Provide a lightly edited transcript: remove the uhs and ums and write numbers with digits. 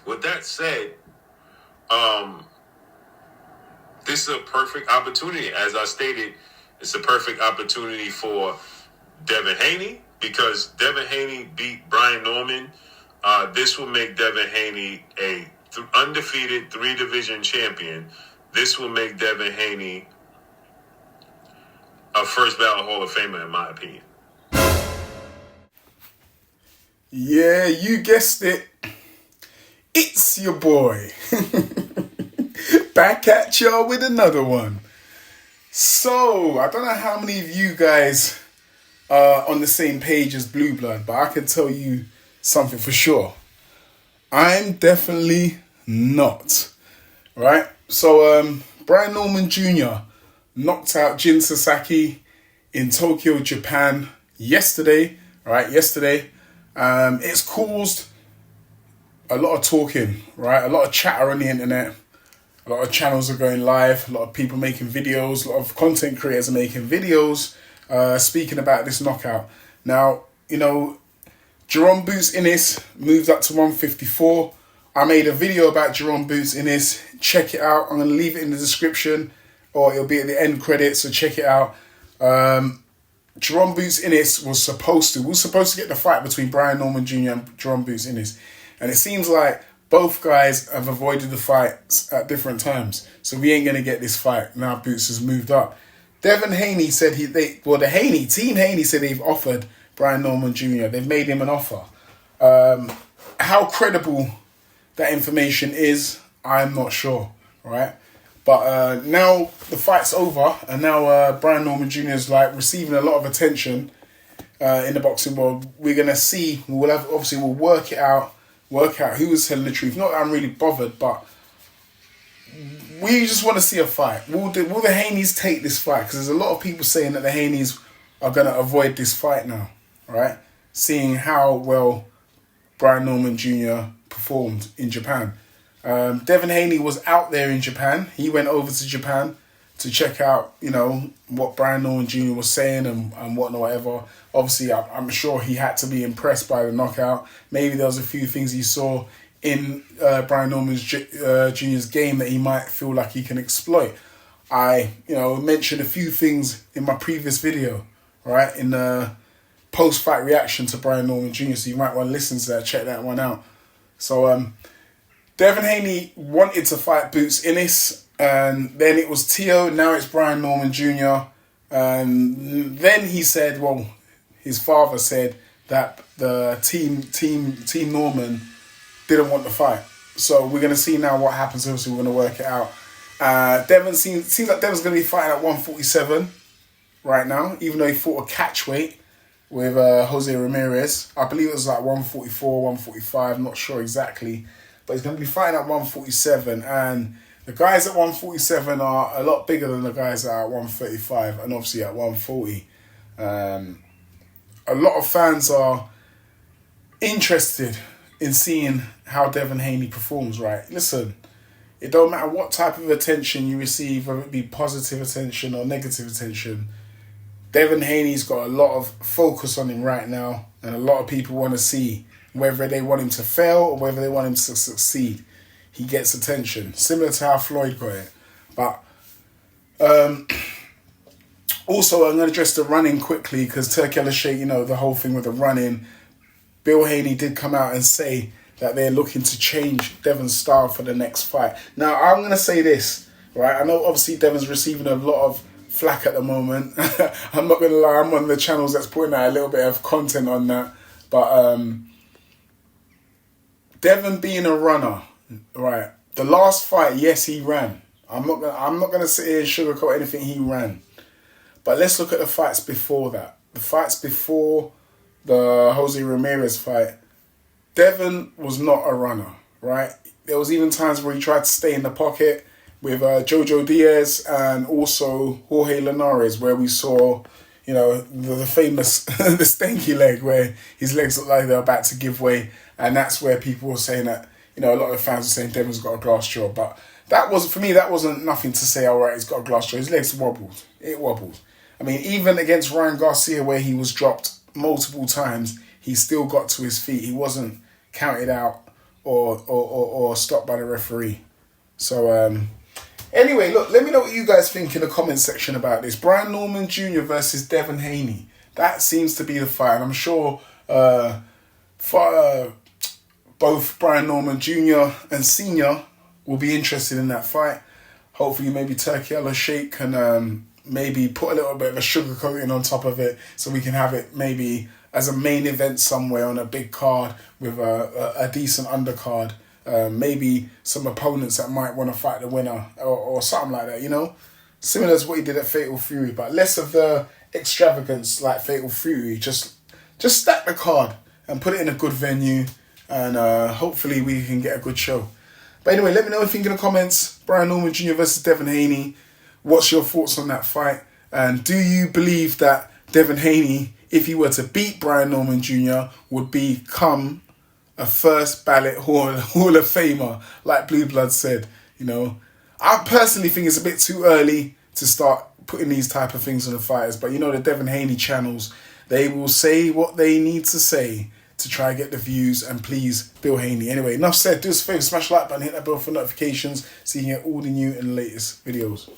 With that said, this is a perfect opportunity. As I stated, it's a perfect opportunity for Devin Haney, because Devin Haney beat Brian Norman. This will make Devin Haney a undefeated 3-division champion. This will make Devin Haney a first ballot Hall of Famer, in my opinion. Yeah, you guessed it. It's your boy. Back at y'all with another one. So, I don't know how many of you guys are on the same page as Blueblood, but I can tell you something for sure. I'm definitely not. Right? So, Brian Norman Jr. knocked out Jin Sasaki in Tokyo, Japan yesterday. It's caused a lot of talking, right? A lot of chatter on the internet. A lot of channels are going live. A lot of people making videos. A lot of content creators are making videos speaking about this knockout. Now, Jerome Boots Innes moved up to 154. I made a video about Jerome Boots Innes. Check it out. I'm going to leave it in the description, or it'll be at the end credits, so check it out. Jerome Boots Innes was supposed to get the fight between Brian Norman Jr. and Jerome Boots Innes. And it seems like both guys have avoided the fights at different times. So we ain't going to get this fight. Now Boots has moved up. Devin Haney said Team Haney said they've offered Brian Norman Jr. They've made him an offer. How credible that information is, I'm not sure, right? But now the fight's over, and now Brian Norman Jr. is receiving a lot of attention in the boxing world. We're gonna see. We'll work out who was telling the truth. Not that I'm really bothered, but we just want to see a fight. Will the Haneys take this fight? Because there's a lot of people saying that the Haneys are gonna avoid this fight now, right? Seeing how well Brian Norman Jr. performed in Japan. Devin Haney was out there in Japan. He went over to Japan to check out, what Brian Norman Jr. was saying and whatever. Obviously, I'm sure he had to be impressed by the knockout. Maybe there was a few things he saw in Brian Norman Jr.'s game that he might feel like he can exploit. I, mentioned a few things in my previous video, right? In the post-fight reaction to Brian Norman Jr. So you might want to listen to that, check that one out. So, Devin Haney wanted to fight Boots Innes, and then it was Tio, now it's Brian Norman Jr. And then he said, his father said that the team Norman didn't want the fight. So we're going to see now what happens. Obviously, we're going to work it out. Devin seems like Devin's going to be fighting at 147 right now, even though he fought a catch weight with Jose Ramirez. I believe it was 144, 145, I'm not sure exactly. But he's going to be fighting at 147, and the guys at 147 are a lot bigger than the guys that are at 135 and obviously at 140. A lot of fans are interested in seeing how Devin Haney performs, right? Listen, it don't matter what type of attention you receive, whether it be positive attention or negative attention. Devin Haney's got a lot of focus on him right now, and a lot of people want to see whether they want him to fail or whether they want him to succeed. He gets attention, similar to how Floyd got it. But also, I'm going to address the running quickly, because Turki Al-Sheikh, the whole thing with the running. Bill Haney did come out and say that they're looking to change Devin's style for the next fight. Now, I'm going to say this, right? I know obviously Devin's receiving a lot of flack at the moment. I'm not going to lie, I'm one of the channels that's putting out a little bit of content on that. But Devin being a runner, right? The last fight, yes, he ran. I'm not gonna sit here and sugarcoat anything. He ran, but let's look at the fights before that. The fights before the Jose Ramirez fight, Devin was not a runner, right? There was even times where he tried to stay in the pocket with Jojo Diaz and also Jorge Linares, where we saw, the famous the stanky leg, where his legs look like they're about to give way. And that's where people were saying that, a lot of the fans were saying Devin's got a glass jaw. But that wasn't nothing to say, all right, he's got a glass jaw. His legs wobbled. It wobbled. I mean, even against Ryan Garcia, where he was dropped multiple times, he still got to his feet. He wasn't counted out or stopped by the referee. So anyway, look, let me know what you guys think in the comment section about this. Brian Norman Jr. versus Devin Haney. That seems to be the fight. And I'm sure both Brian Norman Jr. and Senior will be interested in that fight. Hopefully maybe Turkey Al Sheikh can maybe put a little bit of a sugar coating on top of it so we can have it maybe as a main event somewhere on a big card with a decent undercard. Maybe some opponents that might want to fight the winner or something like that, you know? Similar to what he did at Fatal Fury, but less of the extravagance like Fatal Fury. Just stack the card and put it in a good venue, and hopefully we can get a good show. But anyway, let me know what you think in the comments. Brian Norman Jr. versus Devin Haney. What's your thoughts on that fight? And do you believe that Devin Haney, if he were to beat Brian Norman Jr., would become a first ballot Hall of Famer, like Blueblood said? You know, I personally think it's a bit too early to start putting these type of things on the fighters. But you know, the Devin Haney channels, they will say what they need to say to try and get the views and please Bill Haney. Anyway, enough said. Do us a favour, smash the like button, hit that bell for notifications so you can get all the new and latest videos.